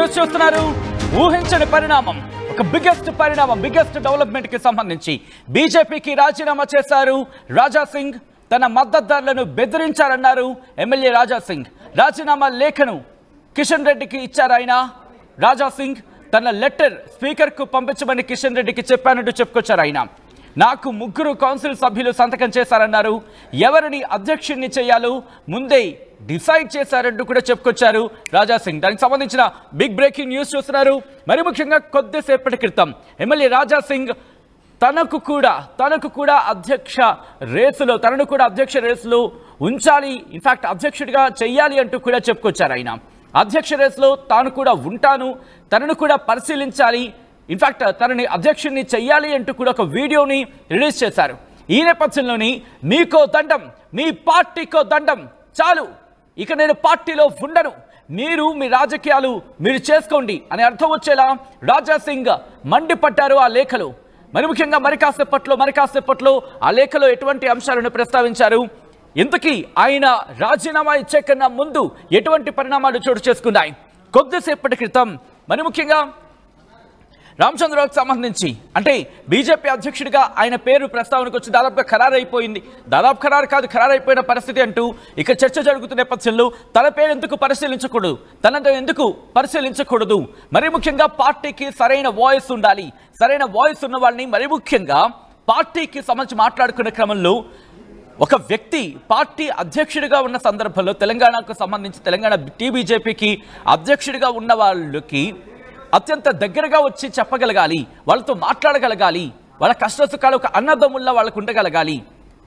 News చూస్తున్నారు. ఊహించని పరిణామం, ఒక బిగ్గెస్ట్ పరిణామం, బిగ్గెస్ట్ డెవలప్మెంట్ కి సంబంధించి బీజేపీకి రాజీనామా చేశారు రాజా సింగ్. తన మద్దతుదారులను బెదిరించారన్నారు ఎమ్మెల్యే రాజా సింగ్. రాజీనామా లేఖను కిషన్ రెడ్డికి ఇచ్చారు ఆయన. రాజా సింగ్ తన లెటర్ స్పీకర్ కు పంపించమని కిషన్ రెడ్డికి చెప్పానంటూ చెప్పుకొచ్చారు ఆయన. నాకు 3 కౌన్సిల్ సభ్యులు సంతకం చేశారన్నారు. ఎవరిని అధ్యక్షుడిని చేయాలో ముందే డిసైడ్ చేశారంటూ కూడా చెప్పుకొచ్చారు రాజా సింగ్. దానికి సంబంధించిన బిగ్ బ్రేకింగ్ న్యూస్ చూస్తున్నారు. మరి ముఖ్యంగా కొద్దిసేపటి క్రితం ఎమ్మెల్యే రాజా సింగ్ తనకు కూడా అధ్యక్ష రేసులో ఉంచాలి, ఇన్ఫాక్ట్ అధ్యక్షుడిగా చెయ్యాలి అంటూ కూడా చెప్పుకొచ్చారు ఆయన. అధ్యక్ష రేసులో తాను కూడా ఉంటాను, తనను కూడా పరిశీలించాలి, ఇన్ఫాక్ట్ తనని అధ్యక్షుడిని చెయ్యాలి అంటూ కూడా ఒక వీడియోని రిలీజ్ చేశారు. ఈ నేపథ్యంలోని మీకో దండం, మీ పార్టీకో దండం, చాలు ఇక నేను పార్టీలో ఉండను, మీరు మీ రాజకీయాలు మీరు చేసుకోండి అని అర్థం వచ్చేలా రాజా సింగ్ మండిపడ్డారు ఆ లేఖలో. మరి ముఖ్యంగా మరి కాసేపట్లో ఆ లేఖలో ఎటువంటి అంశాలను ప్రస్తావించారు, ఇంతకీ ఆయన రాజీనామా ఇచ్చే కన్నా ముందు ఎటువంటి పరిణామాలు చోటు చేసుకున్నాయి. కొద్దిసేపటి క్రితం మరి ముఖ్యంగా రామచంద్రరావుకి సంబంధించి అంటే బీజేపీ అధ్యక్షుడిగా ఆయన పేరు ప్రస్తావనకు వచ్చి దాదాపుగా ఖరారైపోయింది. ఖరారైపోయిన పరిస్థితి అంటూ ఇక చర్చ జరుగుతున్న నేపథ్యంలో తన పేరు ఎందుకు పరిశీలించకూడదు, మరి ముఖ్యంగా పార్టీకి సరైన వాయిస్ ఉండాలి, సరైన వాయిస్ ఉన్న వాళ్ళని మరి ముఖ్యంగా పార్టీకి సంబంధించి మాట్లాడుకునే క్రమంలో ఒక వ్యక్తి పార్టీ అధ్యక్షుడిగా ఉన్న సందర్భంలో తెలంగాణకు సంబంధించి తెలంగాణ టీబీజేపీకి అధ్యక్షుడిగా ఉన్న వాళ్ళకి అత్యంత దగ్గరగా వచ్చి చెప్పగలగాలి, వాళ్ళతో మాట్లాడగలగాలి, వాళ్ళ కష్టసుఖాలు ఒక అన్నదమ్ముల్లా వాళ్ళకు ఉండగలగాలి,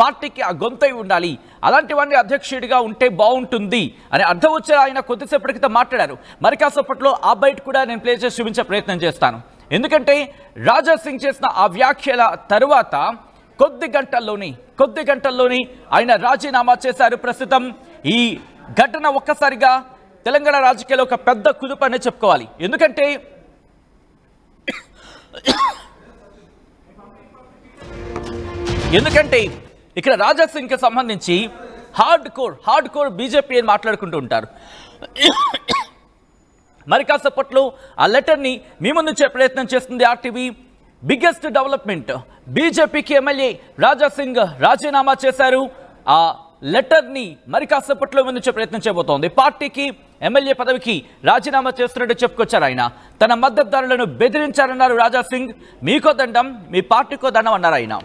పార్టీకి ఆ గొంతై ఉండాలి, అలాంటి వాడిని అధ్యక్షుడిగా ఉంటే బాగుంటుంది అని అర్థం వచ్చే ఆయన కొద్దిసేపటి క్రితం మాట్లాడారు. మరి కాసేపట్లో ఆ బయట కూడా నేను ప్లే చేసి చూపించే ప్రయత్నం చేస్తాను. ఎందుకంటే రాజా సింగ్ చేసిన ఆ వ్యాఖ్యల తరువాత కొద్ది గంటల్లోని ఆయన రాజీనామా చేశారు. ప్రస్తుతం ఈ ఘటన ఒక్కసారిగా తెలంగాణ రాజకీయాల్లో ఒక పెద్ద కుదుపు అనే చెప్పుకోవాలి. ఎందుకంటే ఇక్కడ రాజా సింగ్ కి సంబంధించి హార్డ్ కోర్ బీజేపీ అని మాట్లాడుకుంటూ ఉంటారు. మరి కాసేపట్లో ఆ లెటర్ని మీ ముందు ఉంచే ప్రయత్నం చేస్తుంది ఆర్టీవీ. బిగ్గెస్ట్ డెవలప్మెంట్, బీజేపీకి ఎమ్మెల్యే రాజా సింగ్ రాజీనామా చేశారు. ఆ లెటర్ని మరి కాసేపట్లో ముందుంచే ప్రయత్నం చేయబోతోంది. పార్టీకి ఎమ్మెల్యే పదవికి రాజీనామా చేస్తున్నట్టు చెప్పుకొచ్చారు ఆయన. తన మద్దతుదారులను బెదిరించారన్నారు రాజా సింగ్. మీకో దండం, మీ పార్టీకో దండం అన్నారు ఆయన.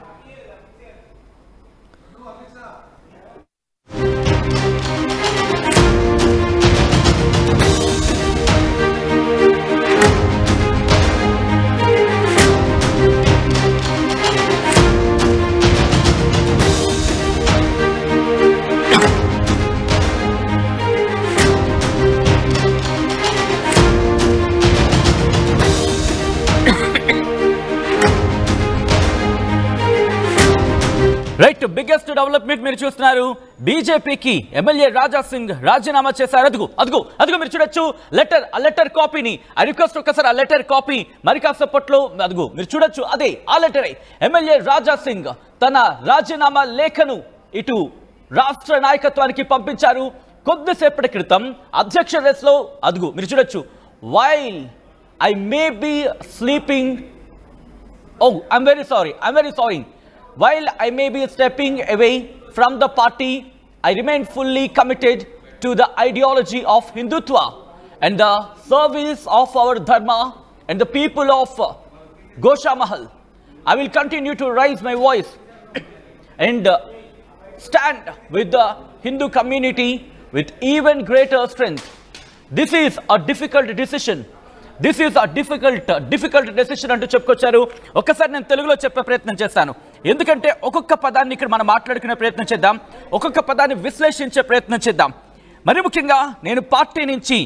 రైట్, బిగ్గెస్ట్ డెవలప్మెంట్ మీరు చూస్తున్నారు. బీజేపీకి ఎమ్మెల్యే రాజా సింగ్ రాజీనామా చేశారు. అదుగు మీరు చూడొచ్చు లెటర్ కాపీని. ఐ రిక్వెస్ట్ ఒకసారి ఆ లెటర్ కాపీ మరి కాసేపట్లో అదుగు మీరు చూడొచ్చు. అదే ఆ లెటరే. ఎమ్మెల్యే రాజా సింగ్ తన రాజీనామా లేఖను ఇటు రాష్ట్ర నాయకత్వానికి పంపించారు. కొద్దిసేపటి క్రితం అధ్యక్ష రేసులో అదుగు మీరు చూడొచ్చు. While I may be sleeping, I'm very sorry. While I may be stepping away from the party, I remain fully committed to the ideology of Hindutva and the service of our dharma and the people of Gosha Mahal. I will continue to raise my voice and stand with the Hindu community with even greater strength. This is a difficult decision అంటూ చెప్పుకొచ్చారు. ఒక్కసారి నేను తెలుగులో చెప్పే ప్రయత్నం చేస్తాను. ఎందుకంటే ఒక్కొక్క పదాన్ని ఇక్కడ మనం మాట్లాడుకునే ప్రయత్నం చేద్దాం, ఒక్కొక్క పదాన్ని విశ్లేషించే ప్రయత్నం చేద్దాం. మరి ముఖ్యంగా నేను పార్టీ నుంచి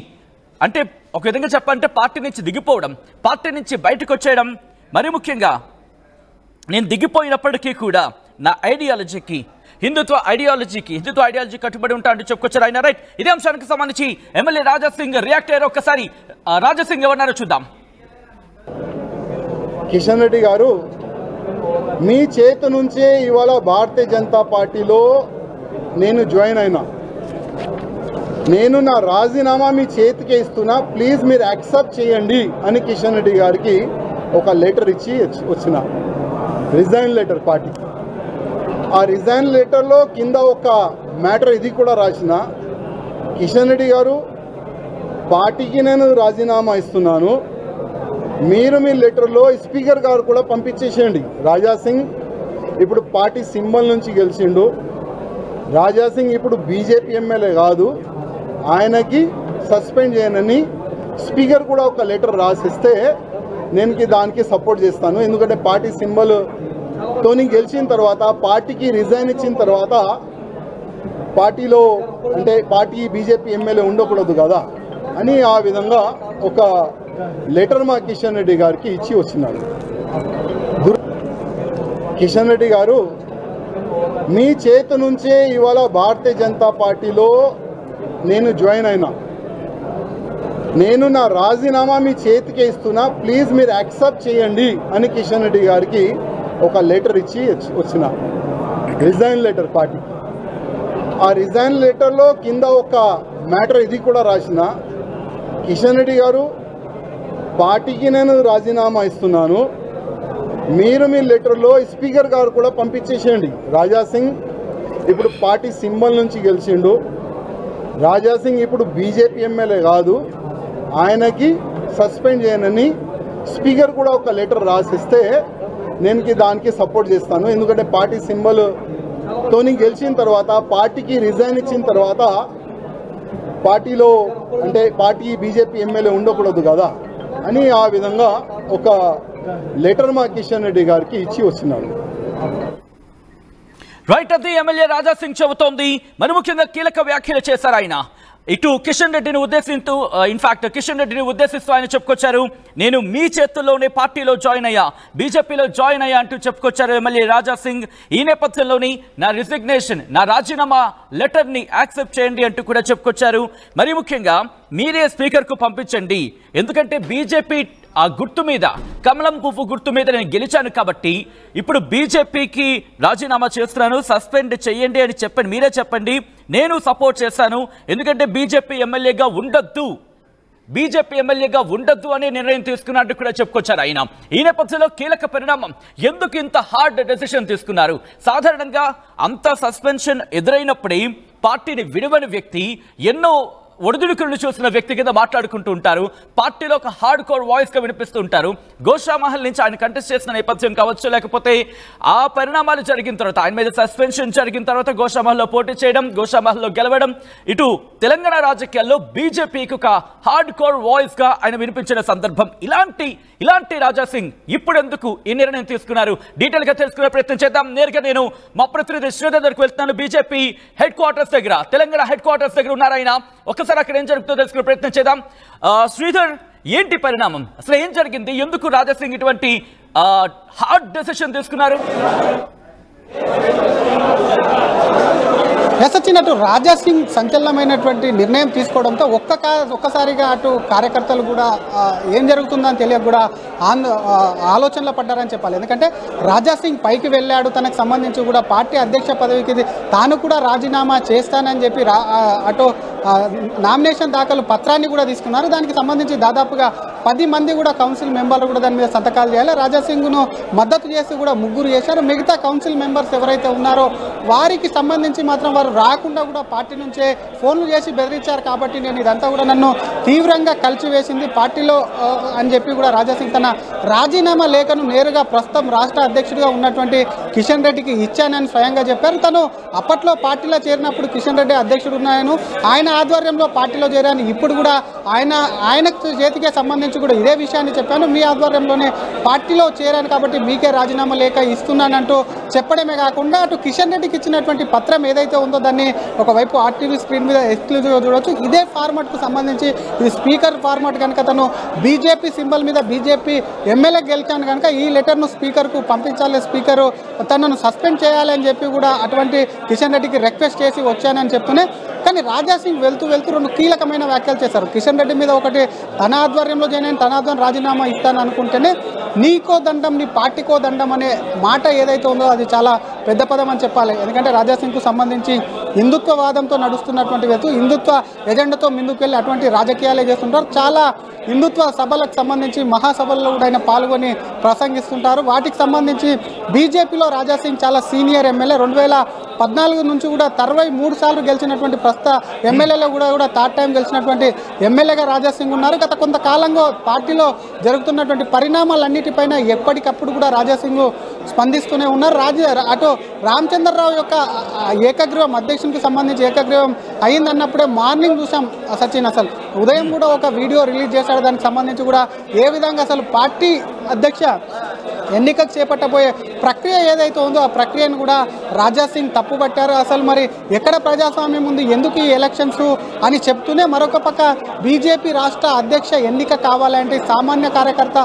అంటే ఒక విధంగా చెప్పాలంటే పార్టీ నుంచి దిగిపోవడం, పార్టీ నుంచి బయటకు వచ్చేయడం, మరి ముఖ్యంగా నేను దిగిపోయినప్పటికీ కూడా నా ఐడియాలజీకి హిందుత్వ ఐడియాలజీ కట్టుబడి ఉంటా అంటూ చెప్పుకొచ్చారు ఆయన. రైట్, ఇదే అంశానికి సంబంధించి ఎమ్మెల్యే రాజా సింగ్ రియాక్ట్ అయ్యారు. ఒక్కసారి రాజా సింగ్ ఏమన్నారో చూద్దాం. కిషన్ రెడ్డి గారు, మీ చేతి నుంచే ఇవాళ భారతీయ జనతా పార్టీలో నేను జాయిన్ అయినా. నేను నా రాజీనామా మీ చేతికే ఇస్తున్నా, ప్లీజ్ మీరు యాక్సెప్ట్ చేయండి అని కిషన్ రెడ్డి గారికి ఒక లెటర్ ఇచ్చి వచ్చిన రిజైన్ లెటర్ పార్టీ. ఆ రిజైన్ లెటర్లో కింద ఒక మ్యాటర్ ఇది కూడా రాసిన, కిషన్ రెడ్డి గారు పార్టీకి నేను రాజీనామా ఇస్తున్నాను, మీరు మీ లెటర్లో స్పీకర్ గారు కూడా పంపించేసేయండి. రాజాసింగ్ ఇప్పుడు పార్టీ సింబల్ నుంచి గెలిచిండు, రాజాసింగ్ ఇప్పుడు బీజేపీ ఎమ్మెల్యే కాదు, ఆయనకి సస్పెండ్ చేయనని స్పీకర్ కూడా ఒక లెటర్ రాసిస్తే నేను దానికి సపోర్ట్ చేస్తాను. ఎందుకంటే పార్టీ సింబల్తోని గెలిచిన తర్వాత పార్టీకి రిజైన్ ఇచ్చిన తర్వాత పార్టీలో అంటే పార్టీ బీజేపీ ఎమ్మెల్యే ఉండకూడదు కదా అని ఆ విధంగా ఒక లెటర్ మా కిషన్ రెడ్డి గారికి ఇచ్చి వచ్చినాడు. కిషన్ రెడ్డి గారు మీ చేతి నుంచే ఇవాళ భారతీయ జనతా పార్టీలో నేను జాయిన్ అయినా, నేను నా రాజీనామా మీ చేతికే ఇస్తున్నా, ప్లీజ్ మీరు యాక్సెప్ట్ చేయండి అని కిషన్ రెడ్డి గారికి ఒక లెటర్ ఇచ్చి వచ్చిన రిజైన్ లెటర్ పార్టీ. ఆ రిజైన్ లెటర్లో కింద ఒక మ్యాటర్ ఇది కూడా రాసిన, కిషన్ రెడ్డి గారు పార్టీకి నేను రాజీనామా ఇస్తున్నాను, మీరు మీ లెటర్లో స్పీకర్ గారు కూడా పంపించేసేయండి. రాజాసింగ్ ఇప్పుడు పార్టీ సింబల్ నుంచి గెలిచిండు, రాజాసింగ్ ఇప్పుడు బీజేపీ ఎమ్మెల్యే కాదు, ఆయనకి సస్పెండ్ చేయనని స్పీకర్ కూడా ఒక లెటర్ రాసిస్తే నేను దానికి సపోర్ట్ చేస్తాను. ఎందుకంటే పార్టీ సింబల్తోని గెలిచిన తర్వాత పార్టీకి రిజైన్ ఇచ్చిన తర్వాత పార్టీలో అంటే పార్టీ బీజేపీ ఎమ్మెల్యే ఉండకూడదు కదా అని ఆ విధంగా ఒక లెటర్ మా కిషన్ రెడ్డి గారికి ఇచ్చి వచ్చినాడు. రైట్, అది ఎమ్మెల్యే రాజాసింగ్ చెబుతోంది. మరి ముఖ్యంగా కీలక వ్యాఖ్యలు చేశారు ఆయన. ఇటు కిషన్ రెడ్డిని ఉద్దేశిస్తూ ఇన్ఫాక్ట్ కిషన్ రెడ్డిని ఉద్దేశిస్తూ ఆయన చెప్పుకొచ్చారు, నేను మీ చేతుల్లోనే పార్టీలో జాయిన్ అయ్యా, బీజేపీలో జాయిన్ అయ్యా అంటూ చెప్పుకొచ్చారు ఎమ్మెల్యే రాజాసింగ్. ఈ నేపథ్యంలోని నా రిజిగ్నేషన్, నా రాజీనామా లెటర్ని యాక్సెప్ట్ చేయండి అంటూ కూడా చెప్పుకొచ్చారు. మరి ముఖ్యంగా మీరే స్పీకర్కు పంపించండి, ఎందుకంటే బీజేపీ ఆ గుర్తు మీద, కమలం పువ్వు గుర్తు మీద నేను గెలిచాను కాబట్టి ఇప్పుడు బీజేపీకి రాజీనామా చేస్తున్నాను, సస్పెండ్ చేయండి అని చెప్పండి, మీరే చెప్పండి, నేను సపోర్ట్ చేశాను. ఎందుకంటే బీజేపీ ఎమ్మెల్యేగా ఉండద్దు అనే నిర్ణయం తీసుకున్నట్టు కూడా చెప్పుకొచ్చారు ఆయన. ఈ నేపథ్యంలో కీలక పరిణామం, ఎందుకు ఇంత హార్డ్ డెసిషన్ తీసుకున్నారు? సాధారణంగా అంత సస్పెన్షన్ ఎదురైనప్పుడే పార్టీని విడవని వ్యక్తి, ఎన్నో ఒడిదుడుకులను చూసిన వ్యక్తి కింద మాట్లాడుకుంటూ ఉంటారు, పార్టీలో ఒక హార్డ్ కోర్ వాయిస్గా వినిపిస్తూ ఉంటారు. గోషామహల్ నుంచి ఆయన కంటెస్ట్ చేసిన నేపథ్యం కావచ్చు, లేకపోతే ఆ పరిణామాలు జరిగిన తర్వాత, ఆయన మీద సస్పెన్షన్ జరిగిన తర్వాత గోషామహల్లో పోటీ చేయడం, గోషామహల్లో గెలవడం, ఇటు తెలంగాణ రాజకీయాల్లో బీజేపీకి ఒక హార్డ్ కోర్ వాయిస్గా ఆయన వినిపించిన సందర్భం. ఇలాంటి రాజాసింగ్ ఇప్పుడు ఎందుకు ఈ నిర్ణయం తీసుకున్నారు? డీటెయిల్గా తెలుసుకునే ప్రయత్నం చేద్దాం. నేరుగా నేను మా ప్రతినిధి శ్రీధర్ దగ్గరకు వెళ్తున్నాను. బీజేపీ హెడ్ క్వార్టర్స్ దగ్గర, తెలంగాణ హెడ్ క్వార్టర్స్ దగ్గర ఉన్నారు ఆయన. ఒకసారి అక్కడ ఏం జరుగుతుందో తెలుసుకునే ప్రయత్నం చేద్దాం. శ్రీధర్, ఏంటి పరిణామం? అసలు ఏం జరిగింది? ఎందుకు రాజాసింగ్ ఇటువంటి హార్డ్ డెసిషన్ తీసుకున్నారు? వచ్చినట్టు రాజాసింగ్ సంచలనమైనటువంటి నిర్ణయం తీసుకోవడంతో ఒక్కసారిగా అటు కార్యకర్తలు కూడా ఏం జరుగుతుందని తెలియక కూడా ఆలోచనలో పడ్డారని చెప్పాలి. ఎందుకంటే రాజాసింగ్ పైకి వెళ్ళాడు, తనకు సంబంధించి కూడా పార్టీ అధ్యక్ష పదవికి తాను కూడా రాజీనామా చేస్తానని చెప్పి అటు నామినేషన్ దాఖలు పత్రాన్ని కూడా తీసుకున్నారు. దానికి సంబంధించి దాదాపుగా 10 మంది కూడా కౌన్సిల్ మెంబర్లు కూడా దాని మీద సంతకాలు చేయాలి. రాజాసింగ్ను మద్దతు చేసి కూడా 3 చేశారు. మిగతా కౌన్సిల్ మెంబర్స్ ఎవరైతే ఉన్నారో వారికి సంబంధించి మాత్రం వారు రాకుండా కూడా పార్టీ నుంచే ఫోన్లు చేసి బెదిరించారు. కాబట్టి నేను ఇదంతా కూడా నన్ను తీవ్రంగా కలిసివేసింది పార్టీలో అని చెప్పి కూడా రాజాసింగ్ తన రాజీనామా లేఖను నేరుగా ప్రస్తుతం రాష్ట్ర అధ్యక్షుడిగా ఉన్నటువంటి కిషన్ రెడ్డికి ఇచ్చానని స్వయంగా చెప్పారు. తను అప్పట్లో పార్టీలో చేరినప్పుడు కిషన్ రెడ్డి అధ్యక్షుడు ఉన్నాయను, ఆయన ఆధ్వర్యంలో పార్టీలో చేరాను. ఇప్పుడు కూడా ఆయన చేతికే సంబంధించి కూడా ఇదే విషయాన్ని చెప్పాను, మీ ఆధ్వర్యంలోనే పార్టీలో చేరాను కాబట్టి మీకే రాజీనామా లేఖ ఇస్తున్నానంటూ చెప్పడమే కాకుండా అటు కిషన్ రెడ్డికి ఇచ్చినటువంటి పత్రం ఏదైతే ఉందో దాన్ని ఒకవైపు ఆర్టీవీ స్క్రీన్ మీద ఎక్స్క్లూజివ్గా చూడవచ్చు. ఇదే ఫార్మాట్కు సంబంధించి ఇది స్పీకర్ ఫార్మాట్ కనుక తను బీజేపీ సింబల్ మీద బీజేపీ ఎమ్మెల్యే గెలిచాను కనుక ఈ లెటర్ను స్పీకర్కు పంపించాలి, స్పీకరు తనను సస్పెండ్ చేయాలని చెప్పి కూడా అటువంటి కిషన్ రెడ్డికి రిక్వెస్ట్ చేసి వచ్చానని చెప్తూనే, కానీ రాజాసింగ్ వెళ్తూ 2 కీలకమైన వ్యాఖ్యలు చేశారు. కిషన్ రెడ్డి మీద ఒకటి, తన ఆధ్వర్యంలో చేయని తన ఆధ్వర్యం రాజీనామా ఇస్తాను అనుకుంటేనే నీకో దండం నీ పార్టీకో దండం అనే మాట ఏదైతే ఉందో అది చాలా పెద్ద పదం అని చెప్పాలి. ఎందుకంటే రాజాసింగ్కు సంబంధించి హిందుత్వవాదంతో నడుస్తున్నటువంటి వ్యక్తి, హిందుత్వ ఎజెండాతో ముందుకు వెళ్ళి అటువంటి రాజకీయాలే చేస్తుంటారు. చాలా హిందుత్వ సభలకు సంబంధించి మహాసభల్లో కూడా ఆయన పాల్గొని ప్రసంగిస్తుంటారు. వాటికి సంబంధించి బీజేపీలో రాజాసింగ్ చాలా సీనియర్ ఎమ్మెల్యే. 2014 నుంచి కూడా 63 సార్లు గెలిచినటువంటి ప్రస్తుత ఎమ్మెల్యేలో కూడా థర్డ్ టైం గెలిచినటువంటి ఎమ్మెల్యేగా రాజాసింగ్ ఉన్నారు. గత కొంతకాలంగా పార్టీలో జరుగుతున్నటువంటి పరిణామాలన్నిటిపైన ఎప్పటికప్పుడు కూడా రాజాసింగ్ స్పందిస్తూనే ఉన్నారు. అటు రామచంద్రరావు యొక్క ఏకగ్రీవం అధ్యక్షునికి సంబంధించి ఏకగ్రీవం అయిందన్నప్పుడే మార్నింగ్ చూసాం సచిన్. అసలు ఉదయం కూడా ఒక వీడియో రిలీజ్ చేశాడు. దానికి సంబంధించి కూడా ఏ విధంగా అసలు పార్టీ అధ్యక్ష ఎన్నికకు చేపట్టబోయే ప్రక్రియ ఏదైతే ఉందో ఆ ప్రక్రియను కూడా రాజాసింగ్ తప్పుపట్టారు. అసలు మరి ఎక్కడ ప్రజాస్వామ్యం ఉంది, ఎందుకు ఈ ఎలక్షన్స్ అని చెప్తూనే మరొక పక్క బీజేపీ రాష్ట్ర అధ్యక్ష ఎన్నిక కావాలంటే సామాన్య కార్యకర్త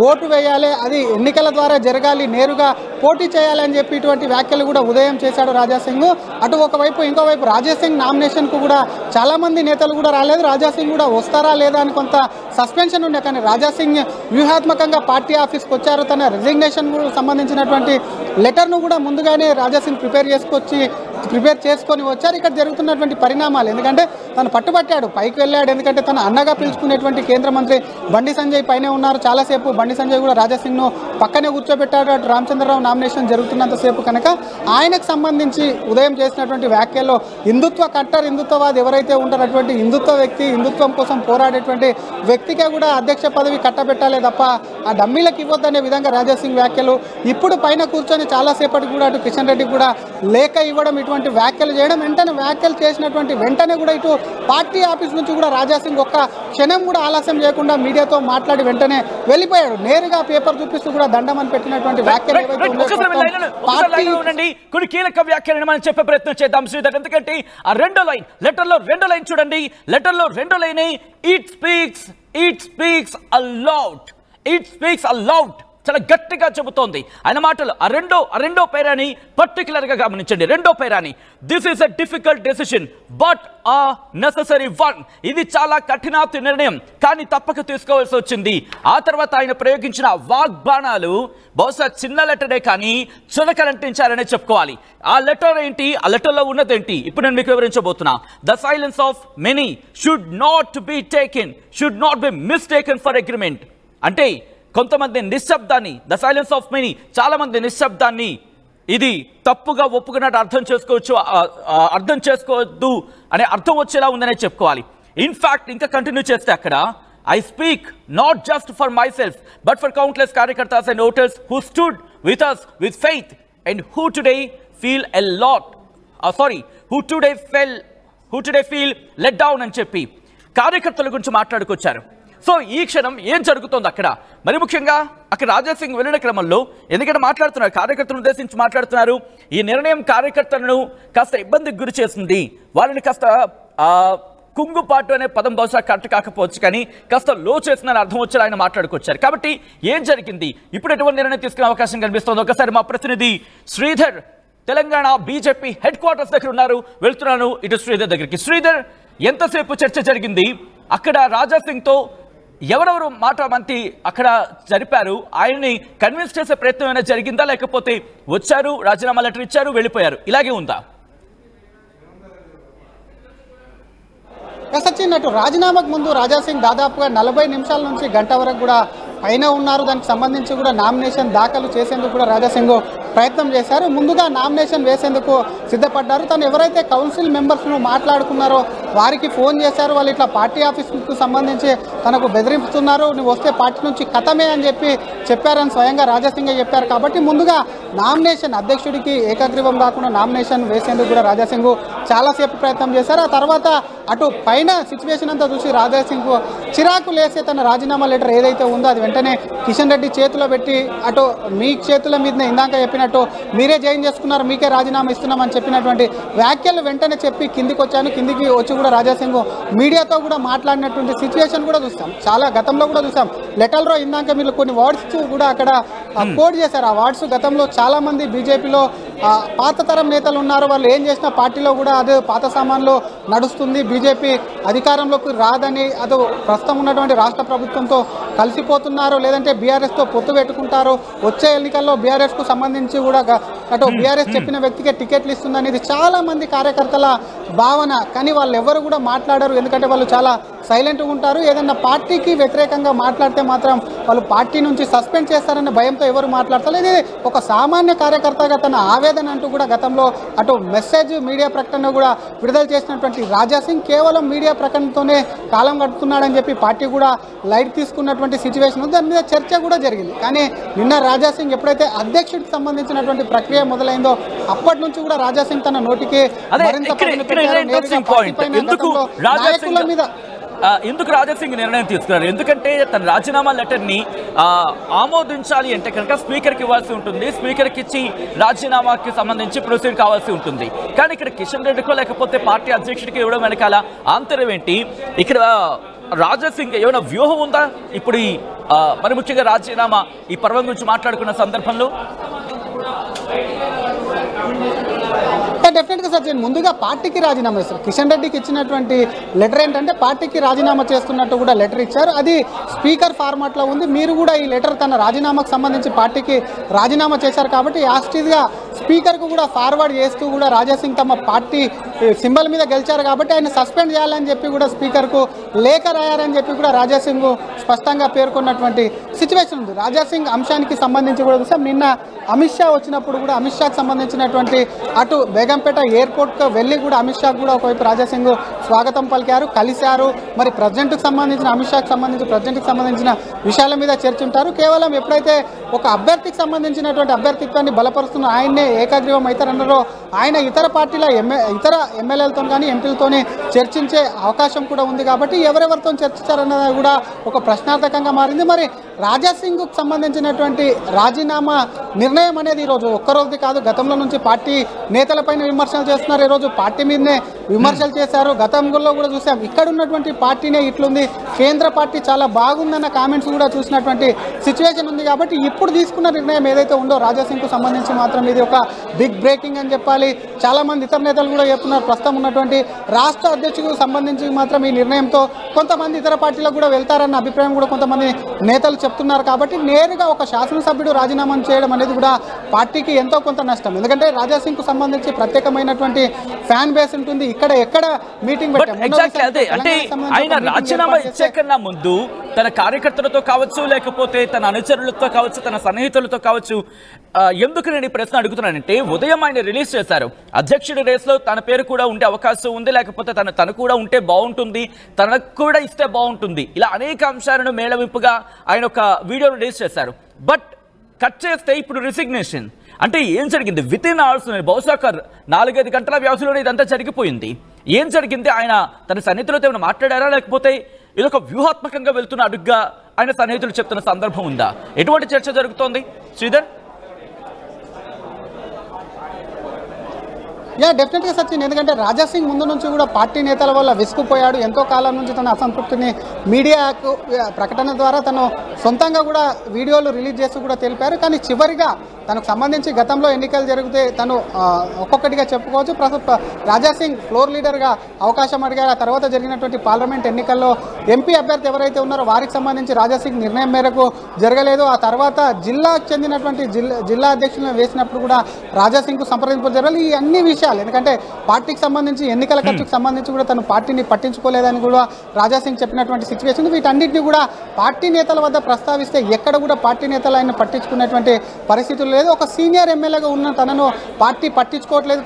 ఓటు వేయాలి, అది ఎన్నికల ద్వారా జరగాలి, నేరుగా పోటీ చేయాలని చెప్పి ఇటువంటి వ్యాఖ్యలు కూడా ఉదయం చేశాడు రాజాసింగ్. అటు ఒకవైపు ఇంకోవైపు రాజాసింగ్ నామినేషన్కు కూడా చాలామంది నేతలు కూడా రాలేదు. రాజాసింగ్ కూడా వస్తారా లేదా అని కొంత సస్పెన్షన్ ఉండే, కానీ రాజాసింగ్ వ్యూహాత్మకంగా పార్టీ ఆఫీస్కి వచ్చారు. తన రిజిగ్నేషన్ సంబంధించినటువంటి లెటర్ను కూడా ముందుగానే రాజాసింగ్ ప్రిపేర్ చేసుకొని వచ్చారు. ఇక్కడ జరుగుతున్నటువంటి పరిణామాలు, ఎందుకంటే తను పట్టుబట్టాడు, పైకి వెళ్ళాడు. ఎందుకంటే తన అన్నగా పిలుచుకునేటువంటి కేంద్ర మంత్రి బండి సంజయ్ పైనే ఉన్నారు. చాలాసేపు బండి సంజయ్ కూడా రాజాసింగ్ను పక్కనే కూర్చోబెట్టాడు. అటు రామచంద్రరావు నామినేషన్ జరుగుతున్నంతసేపు కనుక ఆయనకు సంబంధించి ఉదయం చేసినటువంటి వ్యాఖ్యల్లో హిందుత్వవాది ఎవరైతే ఉంటారో అటువంటి హిందుత్వ వ్యక్తి, హిందుత్వం కోసం పోరాడేటువంటి వ్యక్తికే కూడా అధ్యక్ష పదవి కట్టబెట్టాలే తప్ప ఆ డమ్మీలకు ఇవ్వద్దనే విధంగా రాజాసింగ్ వ్యాఖ్యలు. ఇప్పుడు పైన కూర్చొని చాలాసేపటికి కూడా అటు కిషన్ రెడ్డికి కూడా లేఖ ఇవ్వడం, ఇటువంటి వ్యాఖ్యలు చేయడం, వ్యాఖ్యలు చేసినటువంటి వెంటనే కూడా ఇటు పార్టీ ఆఫీస్ నుంచి కూడా రాజాసింగ్ ఒక్క క్షణం కూడా ఆలస్యం చేయకుండా మీడియాతో మాట్లాడి వెంటనే వెళ్ళిపోయాడు. నేరుగా పేపర్ చూపిస్తూ కూడా దండమని పెట్టినటువంటి వ్యాఖ్యలు కొన్ని కీలక వ్యాఖ్యలను మనం చెప్పే ప్రయత్నం చేద్దాం శ్రీధర్. ఎందుకంటే ఆ లెటర్లో రెండో లైన్ చూడండి. లెటర్లో రెండో లైన్ ఇట్ స్పీక్స్ అలౌడ్ చాలా గట్టిగా చెబుతోంది ఆయన మాటలు. ఆ రెండో పేరాని పర్టికులర్ గా గమనించండి. రెండో పేరాని this is a difficult decision but a necessary one. ఇది చాలా కఠినాతి నిర్ణయం కానీ తప్పక తీసుకోవాల్సి వచ్చింది. ఆ తర్వాత ఆయన ప్రయోగించిన వాగ్బాణాలు బహుశా చిన్న లెటరే కానీ చురకలంటించారనే చెప్పుకోవాలి. ఆ లెటర్ ఏంటి, ఆ లెటర్లో ఉన్నదేంటి ఇప్పుడు నేను మీకు వివరించబోతున్నా. The silence of many should not be mistaken for agreement. అంటే కొంతమంది నిశ్శబ్దాన్ని, ద సైలెన్స్ ఆఫ్ మెనీ, చాలా మంది నిశ్శబ్దాన్ని ఇది తప్పుగా ఒప్పుకున్నట్టు అర్థం చేసుకోవద్దు అనే అర్థం వచ్చేలా ఉందనే చెప్పుకోవాలి. ఇన్ఫాక్ట్ ఇంకా కంటిన్యూ చేస్తే అక్కడ I speak not just for myself but for countless కార్యకర్తాస్ and voters who stood with us with faith and who today feel let down అని చెప్పి కార్యకర్తల గురించి మాట్లాడుకొచ్చారు. సో ఈ క్షణం ఏం జరుగుతోంది అక్కడ, మరి ముఖ్యంగా అక్కడ రాజాసింగ్ వెళ్ళిన క్రమంలో ఎందుకంటే మాట్లాడుతున్నారు, కార్యకర్తలను ఉద్దేశించి మాట్లాడుతున్నారు. ఈ నిర్ణయం కార్యకర్తలను కాస్త ఇబ్బందికి గురి చేసింది, వాళ్ళని కాస్త కుంగుపాటు అనే పదం బహుశా కరెక్ట్ కాకపోవచ్చు కానీ కాస్త లో చేసిన అర్థం వచ్చేలా ఆయన మాట్లాడుకొచ్చారు. కాబట్టి ఏం జరిగింది, ఇప్పుడు ఎటువంటి నిర్ణయం తీసుకునే అవకాశం కనిపిస్తోంది? ఒకసారి మా ప్రతినిధి Sridhar Telangana BJP head quarters దగ్గర ఉన్నారు, వెళ్తున్నాను ఇటు శ్రీధర్ దగ్గరికి. శ్రీధర్, ఎంతసేపు చర్చ జరిగింది అక్కడ? రాజాసింగ్తో ఎవరెవరు మంతి అక్కడ జరిపారు? ఆయన్ని కన్విన్స్ చేసే ప్రయత్నం ఏమైనా జరిగిందా, లేకపోతే వచ్చారు రాజీనామా లెటర్ ఇచ్చారు వెళ్ళిపోయారు, ఇలాగే ఉందా? సచిన్, అటు రాజీనామాకు ముందు రాజాసింగ్ దాదాపుగా 40 నిమిషాల నుంచి గంట వరకు కూడా పైన ఉన్నారు. దానికి సంబంధించి కూడా నామినేషన్ దాఖలు చేసేందుకు కూడా రాజాసింగ్ ప్రయత్నం చేశారు. ముందుగా నామినేషన్ వేసేందుకు సిద్ధపడ్డారు. తను ఎవరైతే కౌన్సిల్ మెంబర్స్ను మాట్లాడుకున్నారో వారికి ఫోన్ చేశారు. వాళ్ళు ఇట్లా పార్టీ ఆఫీస్కు సంబంధించి తనకు బెదిరిస్తున్నారు, నువ్వు వస్తే పార్టీ నుంచి కథమే అని చెప్పారని స్వయంగా రాజాసింగే చెప్పారు. కాబట్టి ముందుగా నామినేషన్ అధ్యక్షుడికి ఏకగ్రీవం కాకుండా నామినేషన్ వేసేందుకు కూడా రాజాసింగ్ చాలాసేపు ప్రయత్నం చేశారు. ఆ తర్వాత అటు పైన సిచ్యువేషన్ అంతా చూసి రాజాసింగ్ చిరాకు లేసే తన రాజీనామా లెటర్ ఏదైతే ఉందో అది వెంటనే కిషన్ రెడ్డి చేతిలో పెట్టి, అటు మీ చేతుల మీదనే ఇందాక చెప్పినట్టు మీరే జాయిన్ చేసుకున్నారు, మీకే రాజీనామా ఇస్తున్నామని చెప్పినటువంటి వ్యాఖ్యలు వెంటనే చెప్పి కిందికి వచ్చి కూడా రాజాసింగ్ మీడియాతో కూడా మాట్లాడినటువంటి సిచ్యువేషన్ కూడా చూస్తాం. చాలా గతంలో కూడా చూసాం. లెటర్లో ఇందాక మీరు కొన్ని వర్డ్స్ కూడా అక్కడ కోడ్ చేశారు. ఆ వర్డ్స్ గతంలో చాలా మంది బీజేపీలో పాత తరం నేతలు ఉన్నారు, వాళ్ళు ఏం చేసినా పార్టీలో కూడా అది పాత సామాన్లో నడుస్తుంది, బీజేపీ అధికారంలోకి రాదని, అది ప్రస్తుతం ఉన్నటువంటి రాష్ట్ర ప్రభుత్వంతో కలిసిపోతున్నారు, లేదంటే బీఆర్ఎస్తో పొత్తు పెట్టుకుంటారు, వచ్చే ఎన్నికల్లో బీఆర్ఎస్కు సంబంధించి కూడా అటు బీఆర్ఎస్ చెప్పిన వ్యక్తికే టికెట్లు ఇస్తుందని ఇది చాలామంది కార్యకర్తల భావన. కానీ వాళ్ళు ఎవరు కూడా మాట్లాడరు, ఎందుకంటే వాళ్ళు చాలా సైలెంట్గా ఉంటారు. ఏదన్నా పార్టీకి వ్యతిరేకంగా మాట్లాడితే మాత్రం వాళ్ళు పార్టీ నుంచి సస్పెండ్ చేస్తారన్న భయంతో ఎవరు మాట్లాడతారు. ఇది ఒక సామాన్య కార్యకర్తగా తన ఆవేదన అంటూ కూడా గతంలో అటు మెసేజ్ మీడియా ప్రకటన కూడా విడుదల చేసినటువంటి రాజాసింగ్ కేవలం మీడియా ప్రకటనతోనే కాలం గడుపుతున్నాడని చెప్పి పార్టీ కూడా లైట్ తీసుకున్నటువంటి సిచ్యువేషన్ ఉంది. దాని మీద చర్చ కూడా జరిగింది. కానీ నిన్న రాజాసింగ్ ఎప్పుడైతే అధ్యక్షుడికి సంబంధించిన ప్రక్రియ మొదలైందో అప్పటి నుంచి కూడా రాజాసింగ్ తన నోటికి ఎందుకు రాజాసింగ్ నిర్ణయం తీసుకున్నారు? ఎందుకంటే తన రాజీనామా లెటర్ని ఆమోదించాలి అంటే కనుక స్పీకర్కి ఇవ్వాల్సి ఉంటుంది, స్పీకర్కి ఇచ్చి రాజీనామాకి సంబంధించి ప్రొసీడ్ కావాల్సి ఉంటుంది. కానీ ఇక్కడ కిషన్ రెడ్డికో లేకపోతే పార్టీ అధ్యక్షుడికి ఇవ్వడం వెనకాల ఆంతర్యం ఏంటి? ఇక్కడ రాజాసింగ్ ఏమైనా వ్యూహం ఉందా ఇప్పుడు ఈ మరి ముఖ్యంగా రాజీనామా ఈ పర్వం గురించి మాట్లాడుకున్న సందర్భంలో? డెఫినెట్గా సచిన్ ముందుగా పార్టీకి రాజీనామా ఇస్తారు. కిషన్ రెడ్డికి ఇచ్చినటువంటి లెటర్ ఏంటంటే పార్టీకి రాజీనామా చేస్తున్నట్టు కూడా లెటర్ ఇచ్చారు. అది స్పీకర్ ఫార్మాట్లో ఉంది. మీరు కూడా ఈ లెటర్ తన రాజీనామాకు సంబంధించి పార్టీకి రాజీనామా చేశారు కాబట్టి యాస్టీజ్గా స్పీకర్కు కూడా ఫార్వర్డ్ చేస్తూ కూడా రాజాసింగ్ తమ పార్టీ సింబల్ మీద గెలిచారు కాబట్టి ఆయన సస్పెండ్ చేయాలని చెప్పి కూడా స్పీకర్కు లేఖ రాయారని చెప్పి కూడా రాజాసింగ్ స్పష్టంగా పేర్కొన్నటువంటి సిచ్యువేషన్ ఉంది. రాజాసింగ్ అంశానికి సంబంధించి కూడా చూసాం. నిన్న అమిత్ షా వచ్చినప్పుడు కూడా అమిత్ షాకి సంబంధించినటువంటి అటు బేగంపేట ఎయిర్పోర్ట్కి వెళ్ళి కూడా అమిత్ షాకు కూడా ఒకవైపు రాజాసింగ్ స్వాగతం పలికారు, కలిశారు. మరి ప్రెసిడెంట్కి సంబంధించిన అమిత్ షాకి సంబంధించి ప్రెసిడెంట్కి సంబంధించిన విషయాల మీద చర్చింటారు. కేవలం ఎప్పుడైతే ఒక అభ్యర్థికి సంబంధించినటువంటి అభ్యర్థిత్వాన్ని బలపరుస్తున్న ఆయన్నే ఏకాగ్రీవం అవుతారన్నారో ఆయన ఇతర పార్టీల ఇతర ఎమ్మెల్యేలతో కానీ ఎంపీలతోనే చర్చించే అవకాశం కూడా ఉంది. కాబట్టి ఎవరెవరితో చర్చించారన్నది కూడా ఒక ప్రశ్నార్థకంగా మారింది. మరి రాజాసింగ్కు సంబంధించినటువంటి రాజీనామా నిర్ణయం అనేది ఈరోజు ఒక్కరోజుది కాదు. గతంలో నుంచి పార్టీ నేతలపైన విమర్శలు చేస్తున్నారు, ఈరోజు పార్టీ మీదనే విమర్శలు చేశారు. గతంలో కూడా చూసాం ఇక్కడ ఉన్నటువంటి పార్టీనే ఇట్లుంది, కేంద్ర పార్టీ చాలా బాగుందన్న కామెంట్స్ కూడా చూసినటువంటి సిచ్యువేషన్ ఉంది. కాబట్టి ఇప్పుడు తీసుకున్న నిర్ణయం ఏదైతే ఉందో రాజాసింగ్కు సంబంధించి మాత్రం ఇది ఒక బిగ్ బ్రేకింగ్ అని చెప్పాలి. చాలామంది ఇతర నేతలు కూడా చెప్తున్నారు. ప్రస్తుతం ఉన్నటువంటి రాష్ట్ర అధ్యక్షుడికి సంబంధించి మాత్రం ఈ నిర్ణయంతో కొంతమంది ఇతర పార్టీలకు కూడా వెళ్తారన్న అభిప్రాయం కూడా కొంతమంది నేతలు చెప్తున్నారు. కాబట్టి నేరుగా ఒక శాసనసభ్యుడు రాజీనామా చేయడం అనేది కూడా పార్టీకి ఎంతో కొంత నష్టం. ఎందుకంటే రాజాసింగ్కు సంబంధించి ప్రత్యేకమైనటువంటి ఫ్యాన్ బేస్ ఉంటుంది. ఇక్కడ ఎక్కడ మీటింగ్ ఆయన రాజీనామా ఇచ్చే కన్నా ముందు తన కార్యకర్తలతో కావచ్చు, లేకపోతే తన అనుచరులతో కావచ్చు, తన సన్నిహితులతో కావచ్చు, ఎందుకు నేను ఈ ప్రశ్న అడుగుతున్నానంటే ఉదయం ఆయన రిలీజ్ చేశారు అధ్యక్షుడి రేస్లో తన పేరు కూడా ఉండే అవకాశం ఉంది, లేకపోతే తను కూడా ఉంటే బాగుంటుంది, తనకు కూడా ఇస్తే బాగుంటుంది, ఇలా అనేక అంశాలను మేళవింపుగా ఆయన ఒక వీడియోను రిలీజ్ చేశారు. బట్ కట్ చేస్తే ఇప్పుడు రిసిగ్నేషన్ అంటే ఏం జరిగింది? విత్ ఇన్ అవర్స్, బహుశా 4-5 గంటల వ్యవధిలోనే ఇదంతా జరిగిపోయింది. ఏం జరిగింది? ఆయన తన సన్నిహితులతో ఏమైనా మాట్లాడారా, లేకపోతే ఇదొక వ్యూహాత్మకంగా వెళ్తున్న అడుగ్గా ఆయన సన్నిహితులు చెప్తున్న సందర్భం ఉందా? ఎటువంటి చర్చ జరుగుతోంది శ్రీధర్? డెఫినెట్గా సచిన్, ఎందుకంటే రాజాసింగ్ ముందు నుంచి కూడా పార్టీ నేతల వల్ల విసుకుపోయాడు. ఎంతో కాలం నుంచి తన అసంతృప్తిని మీడియాకు ప్రకటన ద్వారా తను సొంతంగా కూడా వీడియోలు రిలీజ్ చేస్తూ కూడా తెలిపారు. కానీ చివరిగా తనకు సంబంధించి గతంలో ఎన్నికలు జరిగితే తను ఒక్కొక్కటిగా చెప్పుకోవచ్చు. ప్రస్తుతం రాజాసింగ్ ఫ్లోర్ లీడర్గా అవకాశం అడిగారు. ఆ తర్వాత జరిగినటువంటి పార్లమెంట్ ఎన్నికల్లో ఎంపీ అభ్యర్థి ఎవరైతే ఉన్నారో వారికి సంబంధించి రాజాసింగ్ నిర్ణయం మేరకు జరగలేదు. ఆ తర్వాత జిల్లాకు చెందినటువంటి జిల్లా అధ్యక్షులను వేసినప్పుడు కూడా రాజాసింగ్కు సంప్రదింపులు జరగాలి. ఈ అన్ని విషయాలు ఎందుకంటే పార్టీకి సంబంధించి ఎన్నికల ఖర్చుకు సంబంధించి కూడా తను పార్టీని పట్టించుకోలేదని కూడా రాజాసింగ్ చెప్పినటువంటి సిచ్యువేషన్. వీటన్నిటిని కూడా పార్టీ నేతల వద్ద ప్రస్తావిస్తే ఎక్కడ కూడా పార్టీ నేతలు ఆయన పట్టించుకునేటువంటి పరిస్థితులు లేదు. ఒక సీనియర్ ఎమ్మెల్యేగా ఉన్న తనను పార్టీ పట్టించుకోవట్లేదు,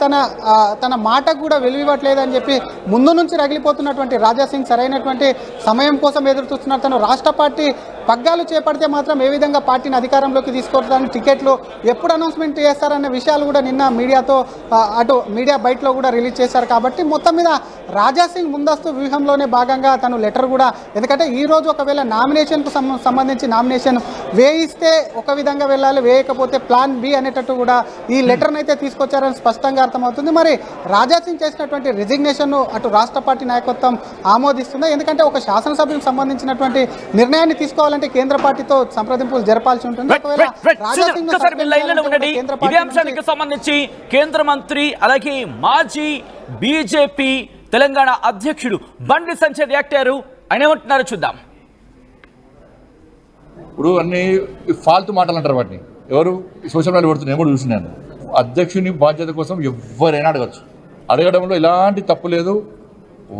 తన మాటకు కూడా వెలువివ్వట్లేదు అని చెప్పి ముందు నుంచి రగిలిపోతున్నటువంటి రాజాసింగ్ సరైనటువంటి సమయం కోసం ఎదురు చూస్తున్నారు. తను రాష్ట్ర పార్టీ పగ్గాలు చేపడితే మాత్రం ఏ విధంగా పార్టీని అధికారంలోకి తీసుకొస్తారని, టికెట్లు ఎప్పుడు అనౌన్స్మెంట్ చేస్తారన్న విషయాలు కూడా నిన్న మీడియాతో అటు మీడియా బయటలో కూడా రిలీజ్ చేశారు. కాబట్టి మొత్తం మీద రాజాసింగ్ ముందస్తు వ్యూహంలోనే భాగంగా తను లెటర్ కూడా, ఎందుకంటే ఈరోజు ఒకవేళ నామినేషన్కు సంబంధించి నామినేషన్ వేయిస్తే ఒక విధంగా వెళ్ళాలి, వేయకపోతే ప్లాన్ బి అనేటట్టు కూడా ఈ లెటర్ని అయితే తీసుకొచ్చారని స్పష్టంగా అర్థమవుతుంది. మరి రాజాసింగ్ చేసినటువంటి రిజిగ్నేషన్ను అటు రాష్ట్ర పార్టీ నాయకత్వం ఆమోదిస్తుందా? ఎందుకంటే ఒక శాసనసభ్యులకు సంబంధించినటువంటి నిర్ణయాన్ని తీసుకోవాలంటే కేంద్ర పార్టీతో సంప్రదింపులు జరపాల్సి ఉంటుంది. ఇదే అంశానికి సంబంధించి కేంద్ర మంత్రి అలాగే మాజీ బీజేపీ తెలంగాణ అధ్యక్షుడు బండి సంజయ్ రియాక్ట్ అయ్యారు. ఆయన ఏమంటున్నారో చూద్దాం. ఇప్పుడు అన్ని ఫాల్తు మాటలు అంటారు, వాటిని ఎవరు సోషల్ మీడియాలో పడుతున్నాయి కూడా చూసినాను. అధ్యక్షుని బాధ్యత కోసం ఎవరైనా అడగచ్చు, అడగడంలో ఎలాంటి తప్పు లేదు.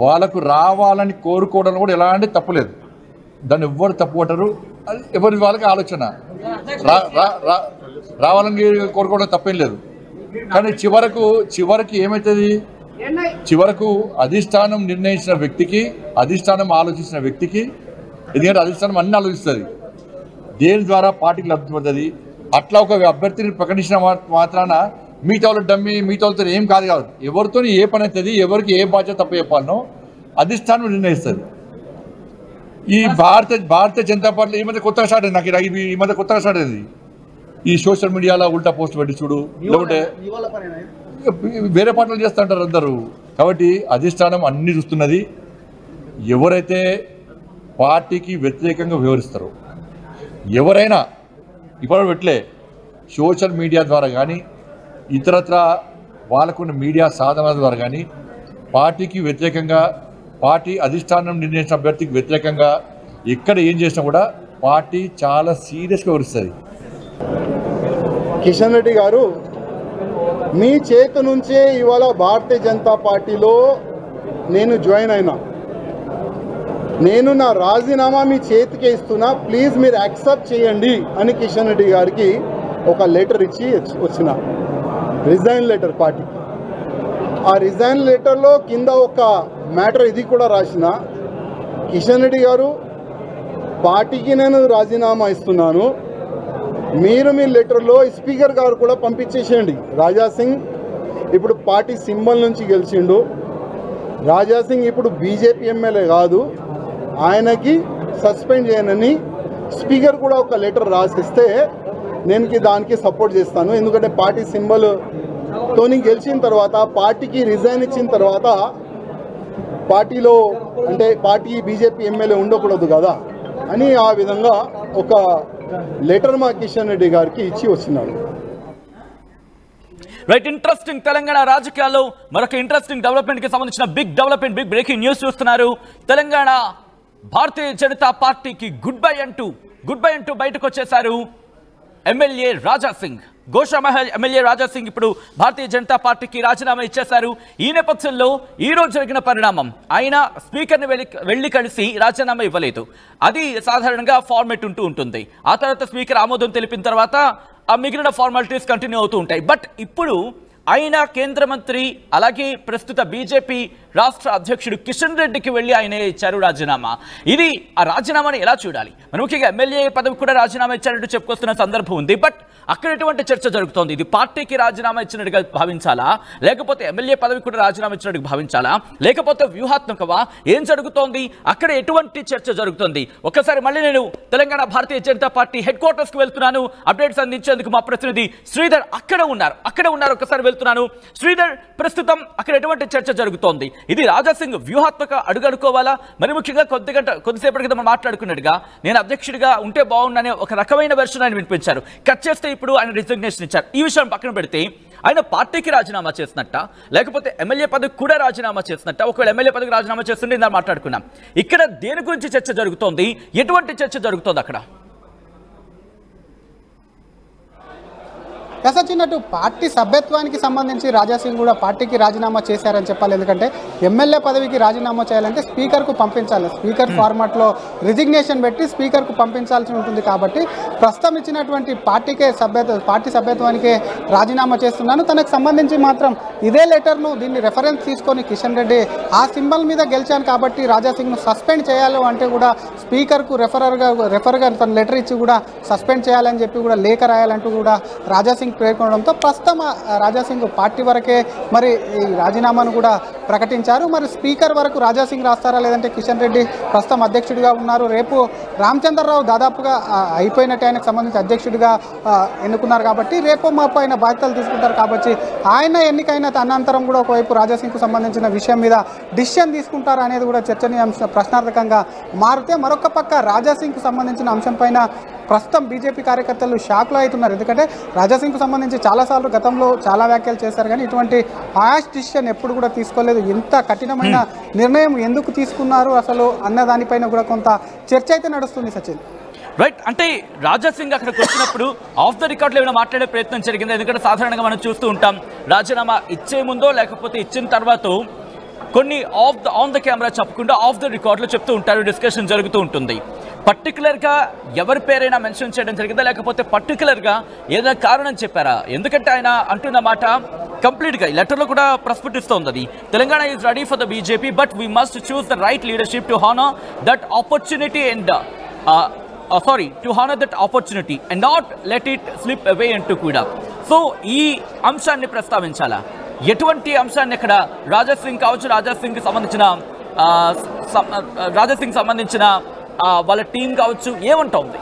వాళ్ళకు రావాలని కోరుకోవడంలో కూడా ఎలాంటి తప్పు లేదు. దాన్ని ఎవ్వరు తప్పు పట్టరు, ఎవరి వాళ్ళకి ఆలోచన. రావాలని కోరుకోవడం తప్పేం లేదు. కానీ చివరికి ఏమవుతుంది, చివరకు అధిష్టానం నిర్ణయించిన వ్యక్తికి, అధిష్టానం ఆలోచించిన వ్యక్తికి, ఎందుకంటే అధిష్టానం అన్ని ఆలోచిస్తుంది, దేని ద్వారా పార్టీకి లబ్ధి పడుతుంది. అట్లా ఒక అభ్యర్థిని ప్రకటించిన మాత్రాన మిగతా వాళ్ళు డమ్మి, మిగతా వాళ్ళతో ఏం కాదు. ఎవరితో ఏ పని అవుతుంది, ఎవరికి ఏ బాధ్యత తప్ప చెప్పాలనో అధిష్టానం నిర్ణయిస్తుంది. ఈ భారతీయ జనతా పార్టీ ఈ మధ్య కొత్తగా స్టార్ట్ అయింది. నాకు ఈ మధ్య కొత్తగా స్టార్ట్ అయింది ఈ సోషల్ మీడియాలో ఉల్టా పోస్ట్ పెట్టి చూడు, లేకుంటే వేరే పార్టీలు చేస్తూ ఉంటారు అందరూ. కాబట్టి అధిష్టానం అన్ని చూస్తున్నది. ఎవరైతే పార్టీకి వ్యతిరేకంగా వ్యవహరిస్తారో, ఎవరైనా ఇప్పుడు పెట్టలే సోషల్ మీడియా ద్వారా కానీ ఇతరత్ర వాళ్ళకున్న మీడియా సాధనాల ద్వారా కానీ పార్టీకి వ్యతిరేకంగా, పార్టీ అధిష్టానం నిర్ణయించిన అభ్యర్థికి వ్యతిరేకంగా ఎక్కడ ఏం చేసినా కూడా పార్టీ చాలా సీరియస్గా వ్యవహరిస్తుంది. కిషన్ రెడ్డి గారు, మీ చేతి నుంచే ఇవాళ భారతీయ జనతా పార్టీలో నేను జాయిన్ అయినా. నేను నా రాజీనామా మీ చేతికే ఇస్తున్నా, ప్లీజ్ మీరు యాక్సెప్ట్ చేయండి అని కిషన్ రెడ్డి గారికి ఒక లెటర్ ఇచ్చి వచ్చిన, రిజైన్ లెటర్ పార్టీకి. ఆ రిజైన్ లెటర్లో కింద ఒక మ్యాటర్ ఇది కూడా రాసిన, కిషన్ రెడ్డి గారు పార్టీకి నేను రాజీనామా ఇస్తున్నాను, మీరు మీ లెటర్లో స్పీకర్ గారు కూడా పంపించేసేయండి. రాజాసింగ్ ఇప్పుడు పార్టీ సింబల్ నుంచి గెలిచిండు, రాజాసింగ్ ఇప్పుడు బీజేపీ ఎమ్మెల్యే కాదు, ఆయనకి సస్పెండ్ చేయనని స్పీకర్ కూడా ఒక లెటర్ రాసిస్తే నేను దానికి సపోర్ట్ చేస్తాను. ఎందుకంటే పార్టీ సింబల్తోని గెలిచిన తర్వాత, పార్టీకి రిజైన్ ఇచ్చిన తర్వాత పార్టీలో అంటే పార్టీ బీజేపీ ఎమ్మెల్యే ఉండకూడదు కదా అని ఆ విధంగా ఒక లెటర్ మా కిషన్ రెడ్డి గారికి ఇచ్చి వచ్చినాడు. రైట్, ఇంట్రెస్టింగ్ తెలంగాణ రాజకీయాల్లో మరొక ఇంట్రెస్టింగ్ డెవలప్మెంట్ కి సంబంధించిన big development, big breaking news చూస్తున్నారు. తెలంగాణ భారతీయ జనతా పార్టీకి గుడ్ బై అంటూ బయటకు వచ్చేశారు ఎమ్మెల్యే రాజాసింగ్. గోషామహల్ ఎమ్మెల్యే రాజాసింగ్ ఇప్పుడు భారతీయ జనతా పార్టీకి రాజీనామా ఇచ్చేశారు. ఈ నేపథ్యంలో ఈ రోజు జరిగిన పరిణామం, ఆయన స్పీకర్ని వెళ్ళి కలిసి రాజీనామా ఇవ్వలేదు. అది సాధారణంగా ఫార్మేట్ ఉంటుంది. ఆ తర్వాత స్పీకర్ ఆమోదం తెలిపిన తర్వాత ఆ మిగిలిన ఫార్మాలిటీస్ కంటిన్యూ అవుతూ ఉంటాయి. బట్ ఇప్పుడు ఆయన కేంద్ర మంత్రి అలాగే ప్రస్తుత బీజేపీ రాష్ట్ర అధ్యక్షుడు కిషన్ రెడ్డికి వెళ్ళి ఆయన ఇచ్చారు రాజీనామా. ఇది ఆ రాజీనామాని ఎలా చూడాలి? మరి ముఖ్యంగా ఎమ్మెల్యే పదవి కూడా రాజీనామా ఇచ్చారంటూ చెప్పుకొస్తున్న సందర్భం ఉంది. బట్ అక్కడ ఎటువంటి చర్చ జరుగుతోంది? ఇది పార్టీకి రాజీనామా ఇచ్చినట్టుగా భావించాలా, లేకపోతే ఎమ్మెల్యే పదవి కూడా రాజీనామా ఇచ్చినట్టుగా భావించాలా, లేకపోతే వ్యూహాత్మకమా? ఏం జరుగుతోంది అక్కడ? ఎటువంటి చర్చ జరుగుతోంది? ఒక్కసారి మళ్ళీ నేను Telangana Bharatiya Janata party head quarters కు వెళ్తున్నాను. అప్డేట్స్ అందించేందుకు మా ప్రతినిధి శ్రీధర్ అక్కడ ఉన్నారు. ఒక్కసారి వెళ్తున్నాను. శ్రీధర్, ప్రస్తుతం అక్కడ ఎటువంటి చర్చ జరుగుతోంది? ఇది రాజాసింగ్ వ్యూహాత్మక అడుగు అనుకోవాలా? మరి ముఖ్యంగా కొద్దిసేపటి క్రితం మాట్లాడుకున్నట్టుగా నేను అధ్యక్షుడిగా ఉంటే బాగుండనే ఒక రకమైన వెర్షన్ ఆయన వినిపించారు. కట్ చేస్తే ఇప్పుడు ఆయన రిజిగ్నేషన్ ఇచ్చారు. ఈ విషయం పక్కన పెడితే ఆయన పార్టీకి రాజీనామా చేసినట్ట, లేకపోతే ఎమ్మెల్యే పదవికి కూడా రాజీనామా చేసినట్ట? ఒకవేళ ఎమ్మెల్యే పదవికి రాజీనామా చేస్తుంటే ఇందా మాట్లాడుకున్నాం. ఇక్కడ దేని గురించి చర్చ జరుగుతోంది? ఎటువంటి చర్చ జరుగుతోంది అక్కడ? కసచినట్టు పార్టీ సభ్యత్వానికి సంబంధించి రాజాసింగ్ కూడా పార్టీకి రాజీనామా చేశారని చెప్పాలి. ఎందుకంటే ఎమ్మెల్యే పదవికి రాజీనామా చేయాలంటే స్పీకర్కు పంపించాలి. స్పీకర్ ఫార్మాట్లో రిజిగ్నేషన్ పెట్టి స్పీకర్కు పంపించాల్సి ఉంటుంది. కాబట్టి ప్రస్తుతం ఇచ్చినటువంటి పార్టీ సభ్యత్వానికే రాజీనామా చేస్తున్నాను. తనకు సంబంధించి మాత్రం ఇదే లెటర్ను దీన్ని రెఫరెన్స్ తీసుకొని కిషన్ రెడ్డి ఆ సింబల్ మీద గెలిచాను కాబట్టి రాజాసింగ్ను సస్పెండ్ చేయాలి అంటే కూడా స్పీకర్కు రెఫర్గా తన లెటర్ ఇచ్చి కూడా సస్పెండ్ చేయాలని చెప్పి కూడా లేఖ రాయాలంటూ కూడా రాజాసింగ్ పేర్కొనడంతో ప్రస్తుతం రాజాసింగ్ పార్టీ వరకే మరి ఈ రాజీనామాను కూడా ప్రకటించారు. మరి స్పీకర్ వరకు రాజాసింగ్ రాస్తారా లేదంటే కిషన్ రెడ్డి ప్రస్తుతం అధ్యక్షుడిగా ఉన్నారు. రేపు రామచంద్రరావు దాదాపుగా అయిపోయినట్టు ఆయనకు సంబంధించి అధ్యక్షుడిగా ఎన్నుకున్నారు కాబట్టి రేపు మాపు ఆయన బాధ్యతలు తీసుకుంటారు కాబట్టి ఆయన ఎన్నికైన అనంతరం కూడా ఒకవైపు రాజాసింగ్కు సంబంధించిన విషయం మీద డిసిషన్ తీసుకుంటారు అనేది కూడా చర్చనీయాంశ ప్రశ్నార్థకంగా మారితే మరొక పక్క రాజాసింగ్కు సంబంధించిన అంశం పైన ప్రస్తుతం బీజేపీ కార్యకర్తలు షాక్లో అవుతున్నారు. ఎందుకంటే రాజాసింగ్కు సంబంధించి చాలాసార్లు గతంలో చాలా వ్యాఖ్యలు చేశారు కానీ ఇటువంటి హాష్ డిసిషన్ ఎప్పుడు కూడా తీసుకోలేదు. ఇంత కఠినమైన నిర్ణయం ఎందుకు తీసుకున్నారు అసలు అన్న దానిపైన కూడా కొంత చర్చ అయితే నడుస్తుంది సచిన్. రైట్, అంటే రాజాసింగ్ అక్కడికి వచ్చినప్పుడు ఆఫ్ ద రికార్డులో ఏమైనా మాట్లాడే ప్రయత్నం జరిగింది? ఎందుకంటే సాధారణంగా మనం చూస్తూ ఉంటాం రాజీనామా ఇచ్చే ముందో లేకపోతే ఇచ్చిన తర్వాత కొన్ని ఆన్ ద కెమెరా చెప్పకుండా ఆఫ్ ద రికార్డులో చెప్తూ ఉంటారు, డిస్కషన్ జరుగుతూ ఉంటుంది. పర్టికులర్గా ఎవరి పేరైనా మెన్షన్ చేయడం జరిగిందా లేకపోతే పర్టికులర్గా ఏదైనా కారణం చెప్పారా? ఎందుకంటే ఆయన అంటున్న మాట కంప్లీట్గా ఈ లెటర్లో కూడా ప్రస్ఫుటిస్తోంది. అది Telangana is ready for the BJP but we must choose the right leadership to honour that opportunity and to honor that opportunity and not let it slip away into kuda. So ఈ అంశాన్ని ప్రస్తావించాలా? ఎటువంటి అంశాన్ని ఇక్కడ రాజాసింగ్ కావచ్చు, రాజాసింగ్ సంబంధించిన వాళ్ళ టీం కావచ్చు ఏమంటోంది?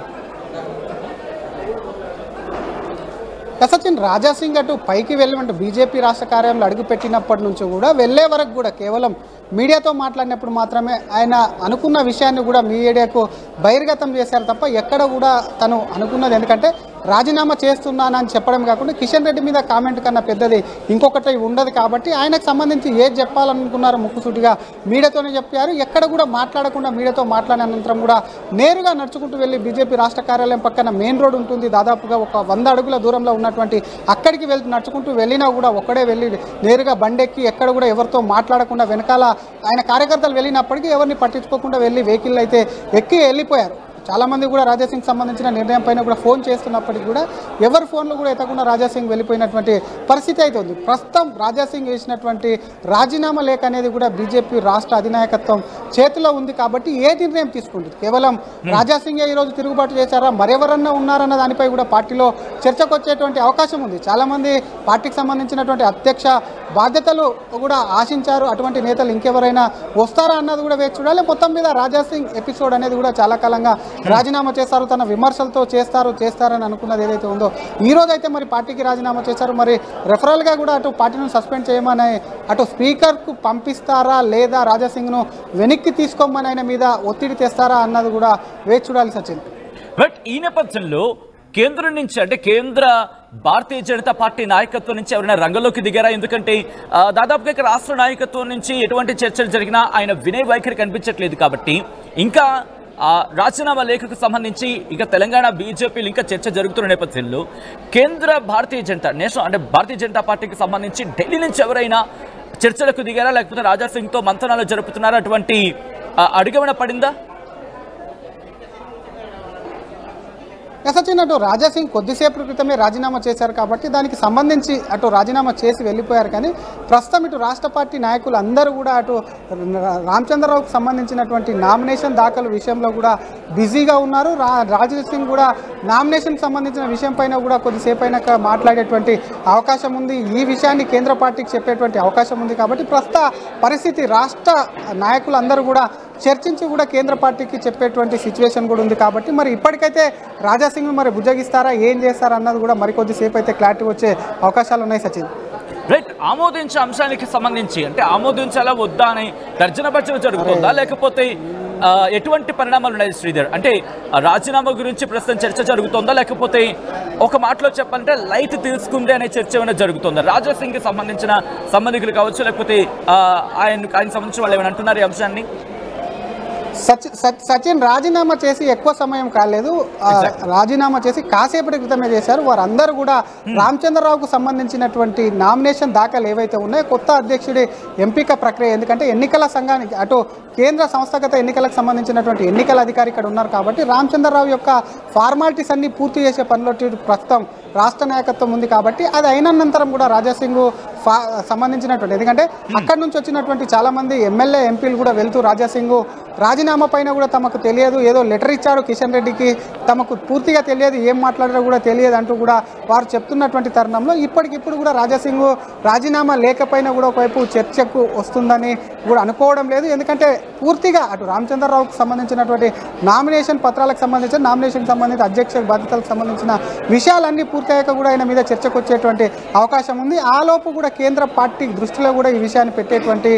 సచిన్, రాజాసింగ్ అటు పైకి వెళ్ళమంటే బీజేపీ రాష్ట్ర కార్యాలయంలో అడుగుపెట్టినప్పటి నుంచి కూడా వెళ్ళే వరకు కూడా కేవలం మీడియాతో మాట్లాడినప్పుడు మాత్రమే ఆయన అనుకున్న విషయాన్ని కూడా మీడియాకు బహిర్గతం చేశారు తప్ప ఎక్కడ కూడా తను అనుకున్నది, ఎందుకంటే రాజీనామా చేస్తున్నానని చెప్పడం కాకుండా కిషన్ రెడ్డి మీద కామెంట్ కన్నా పెద్దది ఇంకొకటి ఉండదు కాబట్టి ఆయనకు సంబంధించి ఏది చెప్పాలనుకున్నారో ముక్కుసూటిగా మీడియాతోనే చెప్పారు. ఎక్కడ కూడా మాట్లాడకుండా మీడియాతో మాట్లాడిన అనంతరం కూడా నేరుగా నడుచుకుంటూ వెళ్ళి బీజేపీ రాష్ట్ర కార్యాలయం పక్కన మెయిన్ రోడ్ ఉంటుంది, దాదాపుగా ఒక 100 అడుగుల దూరంలో ఉన్నటువంటి అక్కడికి నడుచుకుంటూ వెళ్ళినా కూడా ఒక్కడే వెళ్ళి నేరుగా బండెక్కి ఎక్కడ కూడా ఎవరితో మాట్లాడకుండా వెనకాల ఆయన కార్యకర్తలు వెళ్ళినప్పటికీ ఎవరిని పట్టించుకోకుండా వెళ్ళి వెహికల్ అయితే ఎక్కి వెళ్ళిపోయారు. చాలామంది కూడా రాజాసింగ్ సంబంధించిన నిర్ణయం పైన కూడా ఫోన్ చేస్తున్నప్పటికీ కూడా ఎవరి ఫోన్లో కూడా ఎత్తకుండా రాజాసింగ్ వెళ్ళిపోయినటువంటి పరిస్థితి అయితే ఉంది. ప్రస్తుతం రాజాసింగ్ వేసినటువంటి రాజీనామా లేఖ అనేది కూడా బీజేపీ రాష్ట్ర అధినాయకత్వం చేతిలో ఉంది కాబట్టి ఏ నిర్ణయం తీసుకుంటుంది? కేవలం రాజాసింగే ఈరోజు తిరుగుబాటు చేశారా, మరెవరన్నా ఉన్నారన్న దానిపై కూడా పార్టీలో చర్చకు వచ్చేటువంటి అవకాశం ఉంది. చాలామంది పార్టీకి సంబంధించినటువంటి అధ్యక్ష బాధ్యతలు కూడా ఆశించారు. అటువంటి నేతలు ఇంకెవరైనా వస్తారా అన్నది కూడా వేచి చూడాలి. మొత్తం మీద రాజాసింగ్ ఎపిసోడ్ అనేది కూడా చాలా కాలంగా రాజీనామా చేస్తారు, తన విమర్శలతో చేస్తారని అనుకున్నది ఏదైతే ఉందో ఈ రోజు అయితే మరి పార్టీకి రాజీనామా చేశారు. మరి రెఫరల్గా కూడా అటు పార్టీని సస్పెండ్ చేయమని అటు స్పీకర్కు పంపిస్తారా లేదా రాజాసింగ్ను వెనక్కి తీసుకోమని ఆయన మీద ఒత్తిడి తెస్తారా అన్నది కూడా వేచి చూడాలి సచిన్. బట్ ఈ నేపథ్యంలో కేంద్రం నుంచి అంటే కేంద్ర భారతీయ జనతా పార్టీ నాయకత్వం నుంచి ఎవరైనా రంగంలోకి దిగారా? ఎందుకంటే దాదాపుగా ఇక్కడ రాష్ట్ర నాయకత్వం నుంచి ఎటువంటి చర్చలు జరిగినా ఆయన వినయ వైఖరి కనిపించట్లేదు కాబట్టి ఇంకా రాజీనామా లేఖకు సంబంధించి ఇక తెలంగాణ బీజేపీలు ఇంకా చర్చ జరుగుతున్న నేపథ్యంలో కేంద్ర భారతీయ జనతా పార్టీకి సంబంధించి ఢిల్లీ నుంచి ఎవరైనా చర్చలకు దిగారా లేకపోతే రాజాసింగ్తో మంతనాలు జరుపుతున్నారా? అటువంటి అడుగేమైనా పడిందా? సచిన్, అటు రాజాసింగ్ కొద్దిసేపు క్రితమే రాజీనామా చేశారు కాబట్టి దానికి సంబంధించి అటు రాజీనామా చేసి వెళ్ళిపోయారు. కానీ ప్రస్తుతం ఇటు రాష్ట్ర పార్టీ నాయకులు అందరూ కూడా అటు రామచంద్రరావుకు సంబంధించినటువంటి నామినేషన్ దాఖలు విషయంలో కూడా బిజీగా ఉన్నారు. రాజాసింగ్ కూడా నామినేషన్కి సంబంధించిన విషయం పైన కూడా కొద్దిసేపు అయినాక మాట్లాడేటువంటి అవకాశం ఉంది. ఈ విషయాన్ని కేంద్ర పార్టీకి చెప్పేటువంటి అవకాశం ఉంది కాబట్టి ప్రస్తుత పరిస్థితి రాష్ట్ర నాయకులు అందరూ కూడా చర్చించి కూడా కేంద్ర పార్టీకి చెప్పేటువంటి సిచ్యువేషన్ కూడా ఉంది కాబట్టి మరి ఇప్పటికైతే రాజాసింగ్ మరి బుజ్జగిస్తారా, ఏం చేస్తారా అన్నది కూడా మరికొద్దిసేపు అయితే క్లారిటీ వచ్చే అవకాశాలు ఉన్నాయి సచిన్. రైట్, ఆమోదించే అంశానికి సంబంధించి అంటే ఆమోదించాలా వద్దా అని తర్జన భర్జన జరుగుతుందా లేకపోతే ఎటువంటి పరిణామాలు ఉన్నాయి శ్రీధర్? అంటే రాజీనామా గురించి ప్రస్తుతం చర్చ జరుగుతుందా లేకపోతే ఒక మాటలో చెప్పాలంటే లైట్ తీసుకుంది అనే చర్చ ఏమైనా జరుగుతుందా? రాజాసింగ్కి సంబంధించిన సంబంధికులు కావచ్చు లేకపోతే ఆయన సంబంధించిన వాళ్ళు ఏమైనా అంటున్నారు ఈ అంశాన్ని? సచిన్ రాజీనామా చేసి ఎక్కువ సమయం కాలేదు, రాజీనామా చేసి కాసేపటి క్రితమే చేశారు. వారందరూ కూడా రామచంద్రరావుకు సంబంధించినటువంటి నామినేషన్ దాఖలు ఏవైతే ఉన్నాయో కొత్త అధ్యక్షుడి ఎంపిక ప్రక్రియ, ఎందుకంటే ఎన్నికల సంఘానికి అటు కేంద్ర సంస్థాగత ఎన్నికలకు సంబంధించినటువంటి ఎన్నికల అధికారి ఇక్కడ ఉన్నారు కాబట్టి రామచంద్రరావు యొక్క ఫార్మాలిటీస్ అన్ని పూర్తి చేసే పనిలో ప్రస్తుతం రాష్ట్ర నాయకత్వం ఉంది కాబట్టి అది అయినంతరం కూడా రాజాసింగ్ సంబంధించినటువంటి, ఎందుకంటే అక్కడి నుంచి వచ్చినటువంటి చాలామంది ఎమ్మెల్యే ఎంపీలు కూడా వెళ్తూ రాజాసింగ్ రాజీనామా పైన కూడా తమకు తెలియదు, ఏదో లెటర్ ఇచ్చారు కిషన్ రెడ్డికి, తమకు పూర్తిగా తెలియదు, ఏం మాట్లాడారో కూడా తెలియదు అంటూ కూడా వారు చెప్తున్నటువంటి తరుణంలో ఇప్పటికిప్పుడు కూడా రాజాసింగ్ రాజీనామా లేకపోయినా కూడా ఒకవైపు చర్చకు వస్తుందని కూడా అనుకోవడం లేదు. ఎందుకంటే పూర్తిగా అటు రామచంద్రరావుకు సంబంధించినటువంటి నామినేషన్ పత్రాలకు సంబంధించిన అధ్యక్ష బాధ్యతలకు సంబంధించిన విషయాలన్నీ పూర్తయ్యాక కూడా ఆయన మీద చర్చకు వచ్చేటువంటి అవకాశం ఉంది. ఆ లోపు కూడా కేంద్ర పార్టీ దృష్టిలో కూడా ఈ విషయాన్ని పెట్టేటువంటి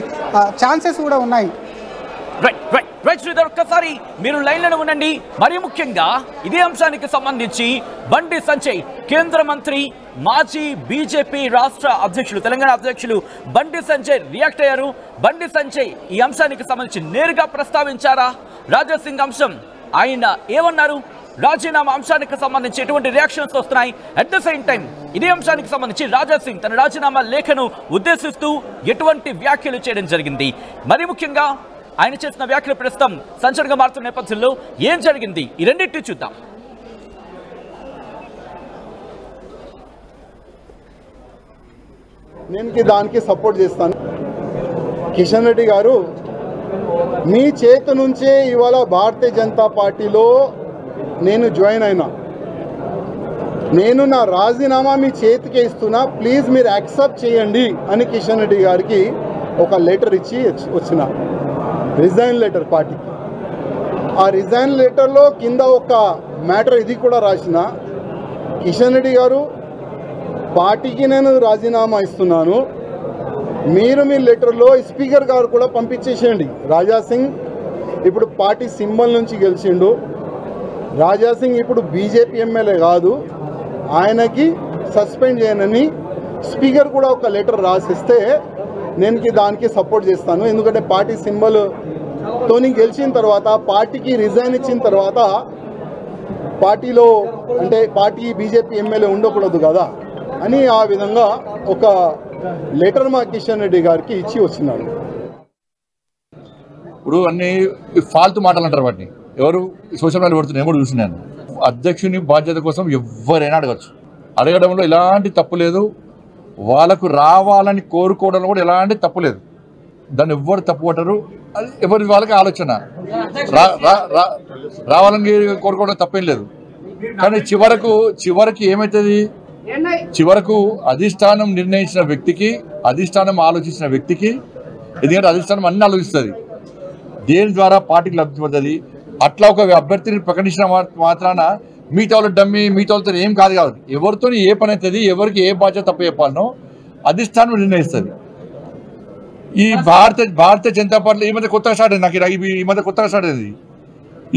ఛాన్సెస్ కూడా ఉన్నాయి. రైట్ శ్రీధర్, ఒక్కసారి మీరు లైన్లో ఉండండి. మరి ముఖ్యంగా ఇదే అంశానికి సంబంధించి బండి సంజయ్ కేంద్ర మంత్రి, మాజీ బీజేపీ రాష్ట్ర అధ్యక్షులు, తెలంగాణ అధ్యక్షులు బండి సంజయ్ రియాక్ట్ అయ్యారు. బండి సంజయ్ ఈ అంశానికి సంబంధించి నేరుగా ప్రస్తావించారా రాజాసింగ్ అంశం? ఆయన ఏమన్నారు? రాజీనామా అంశానికి సంబంధించి ఎటువంటి రియాక్షన్స్ వస్తున్నాయి? అట్ ద సేమ్ టైం ఇదే అంశానికి సంబంధించి రాజాసింగ్ తన రాజీనామా లేఖను ఉద్దేశిస్తూ ఎటువంటి వ్యాఖ్యలు చేయడం జరిగింది? మరి ముఖ్యంగా ఆయన చేసిన వ్యాఖ్యలు ప్రస్తుతం సంచలనంగా మారుతున్న నేపథ్యంలో ఏం జరిగింది? ఈ రెండింటిని చూద్దాం. నేను దానికి సపోర్ట్ చేస్తాను. కిషన్ రెడ్డి గారు, మీ చేతి నుంచే ఇవాళ భారతీయ జనతా పార్టీలో నేను జాయిన్ అయినా. నేను నా రాజీనామా మీ చేతికే ఇస్తున్నా, ప్లీజ్ మీరు యాక్సెప్ట్ చేయండి అని కిషన్ రెడ్డి గారికి ఒక లెటర్ ఇచ్చి వచ్చిన, రిజైన్ లెటర్ పార్టీకి. ఆ రిజైన్ లెటర్లో కింద ఒక మ్యాటర్ ఇది కూడా రాసిన, కిషన్ రెడ్డి గారు పార్టీకి నేను రాజీనామా ఇస్తున్నాను, మీరు మీ లెటర్లో స్పీకర్ గారు కూడా పంపించేసేయండి. రాజాసింగ్ ఇప్పుడు పార్టీ సింబల్ నుంచి గెలిచిండు, రాజాసింగ్ ఇప్పుడు బీజేపీ ఎమ్మెల్యే కాదు, ఆయనకి సస్పెండ్ చేయనని స్పీకర్ కూడా ఒక లెటర్ రాసిస్తే నేను దానికి సపోర్ట్ చేస్తాను. ఎందుకంటే పార్టీ సింబల్తోని గెలిచిన తర్వాత, పార్టీకి రిజైన్ ఇచ్చిన తర్వాత పార్టీలో అంటే పార్టీ బీజేపీ ఎమ్మెల్యే ఉండకూడదు కదా అని ఆ విధంగా ఒక లెటర్ మా కిషన్ రెడ్డి గారికి ఇచ్చి వచ్చినారు. ఇప్పుడు అన్ని ఫాల్తు మాటలు అంటారు, వాటిని ఎవరు సోషల్ మీడియా పెడుతున్నారు, నేను కూడా చూసినాను. అధ్యక్షుని బాధ్యత కోసం ఎవరైనా అడగచ్చు, అడగడంలో ఎలాంటి తప్పు లేదు, వాళ్ళకు రావాలని కోరుకోవడంలో కూడా ఎలాంటి తప్పు లేదు. దాన్ని ఎవ్వరు తప్పు పట్టరు, అది ఎవరి వాళ్ళకి ఆలోచన. రావాలని కోరుకోవడం తప్పేం లేదు. కానీ చివరికి ఏమవుతుంది, చివరకు అధిష్టానం నిర్ణయించిన వ్యక్తికి, అధిష్టానం ఆలోచించిన వ్యక్తికి, ఎందుకంటే అధిష్టానం అన్ని ఆలోచిస్తుంది, దేని ద్వారా పార్టీకి లబ్ధి పడుతుంది. అట్లా ఒక అభ్యర్థిని ప్రకటించిన మాత్రాన మిగతా వాళ్ళు డమ్మి, మిగతా వాళ్ళతో ఏం కాదు. ఎవరితో ఏ పని అవుతుంది, ఎవరికి ఏ బాధ్యత తప్ప చెప్పాలనో అధిష్టానం నిర్ణయిస్తుంది. ఈ భారతీయ జనతా పార్టీ ఈ మధ్య కొత్తగా స్టార్ట్ అయింది, నాకు ఈ మధ్య కొత్తగా స్టార్ట్ అయింది.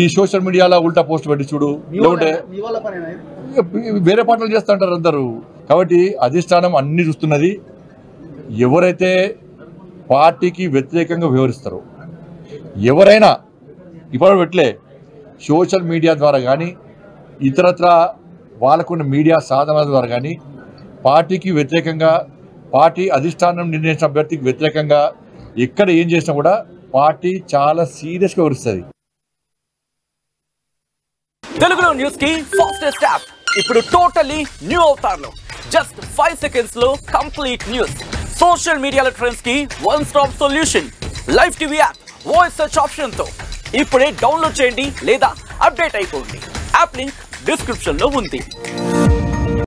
ఈ సోషల్ మీడియాలో ఉల్టా పోస్ట్ పెట్టి చూడు, లేకుంటే వేరే పార్టీలు చేస్తూ ఉంటారు అందరూ. కాబట్టి అధిష్టానం అన్ని చూస్తున్నది. ఎవరైతే పార్టీకి వ్యతిరేకంగా వ్యవహరిస్తారో, ఎవరైనా ఇప్పుడు పెట్టలే సోషల్ మీడియా ద్వారా కానీ ఇతరత్ర వాళ్ళకున్న మీడియా సాధనాల ద్వారా కానీ పార్టీకి వ్యతిరేకంగా, పార్టీ అధిష్టానం నిర్ణయించిన అభ్యర్థికి వ్యతిరేకంగా ఎక్కడ ఏం చేసినా కూడా పార్టీ చాలా సీరియస్గా వ్యవహరిస్తుంది. తెలుగులో న్యూస్ కి ఫాస్టెస్ట్ యాప్ ఇప్పుడు టోటల్లీ న్యూ అవతార్లో జస్ట్ 5 seconds లో కంప్లీట్ న్యూస్. సోషల్ మీడియాలో ట్రెండ్స్ కి one stop solution. Live TV app voice search option తో ఇప్పుడే డౌన్లోడ్ చేయండి లేదా అప్డేట్ అయిపోండి. యాప్ లింక్ డిస్క్రిప్షన్ లో ఉంది.